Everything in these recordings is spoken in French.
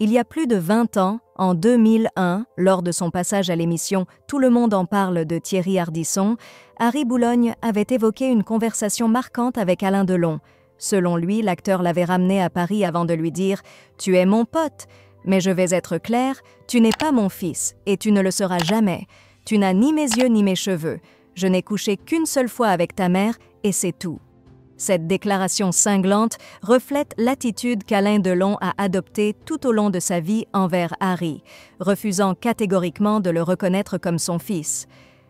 Il y a plus de 20 ans, en 2001, lors de son passage à l'émission Tout le monde en parle de Thierry Ardisson, Harry Boulogne avait évoqué une conversation marquante avec Alain Delon. Selon lui, l'acteur l'avait ramené à Paris avant de lui dire « Tu es mon pote, mais je vais être clair, tu n'es pas mon fils et tu ne le seras jamais. Tu n'as ni mes yeux ni mes cheveux. Je n'ai couché qu'une seule fois avec ta mère et c'est tout. » Cette déclaration cinglante reflète l'attitude qu'Alain Delon a adoptée tout au long de sa vie envers Harry, refusant catégoriquement de le reconnaître comme son fils.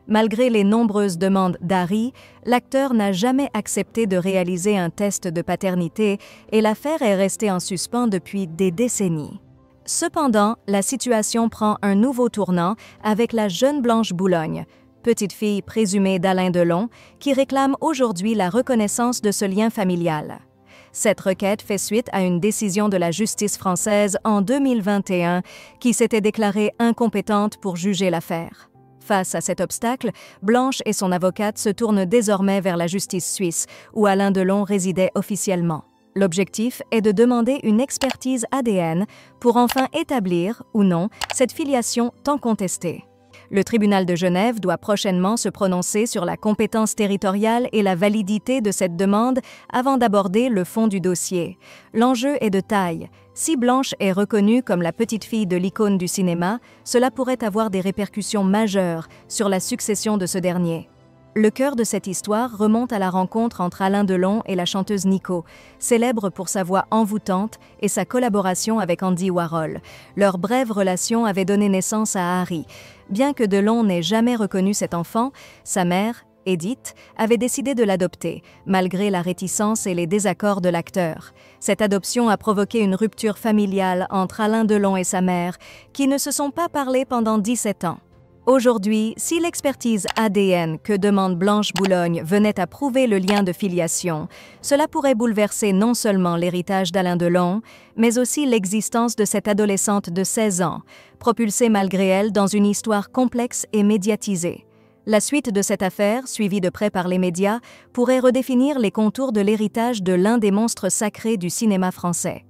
Malgré les nombreuses demandes d'Harry, l'acteur n'a jamais accepté de réaliser un test de paternité et l'affaire est restée en suspens depuis des décennies. Cependant, la situation prend un nouveau tournant avec la jeune Blanche Boulogne, petite fille présumée d'Alain Delon, qui réclame aujourd'hui la reconnaissance de ce lien familial. Cette requête fait suite à une décision de la justice française en 2021 qui s'était déclarée incompétente pour juger l'affaire. Face à cet obstacle, Blanche et son avocate se tournent désormais vers la justice suisse, où Alain Delon résidait officiellement. L'objectif est de demander une expertise ADN pour enfin établir, ou non, cette filiation tant contestée. Le tribunal de Genève doit prochainement se prononcer sur la compétence territoriale et la validité de cette demande avant d'aborder le fond du dossier. L'enjeu est de taille. Si Blanche est reconnue comme la petite fille de l'icône du cinéma, cela pourrait avoir des répercussions majeures sur la succession de ce dernier. Le cœur de cette histoire remonte à la rencontre entre Alain Delon et la chanteuse Nico, célèbre pour sa voix envoûtante et sa collaboration avec Andy Warhol. Leur brève relation avait donné naissance à Harry. Bien que Delon n'ait jamais reconnu cet enfant, sa mère, Edith, avait décidé de l'adopter, malgré la réticence et les désaccords de l'acteur. Cette adoption a provoqué une rupture familiale entre Alain Delon et sa mère, qui ne se sont pas parlé pendant 17 ans. Aujourd'hui, si l'expertise ADN que demande Blanche Boulogne venait à prouver le lien de filiation, cela pourrait bouleverser non seulement l'héritage d'Alain Delon, mais aussi l'existence de cette adolescente de 16 ans, propulsée malgré elle dans une histoire complexe et médiatisée. La suite de cette affaire, suivie de près par les médias, pourrait redéfinir les contours de l'héritage de l'un des monstres sacrés du cinéma français.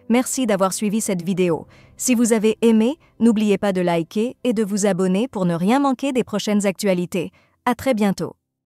Merci d'avoir suivi cette vidéo. Si vous avez aimé, n'oubliez pas de liker et de vous abonner pour ne rien manquer des prochaines actualités. À très bientôt.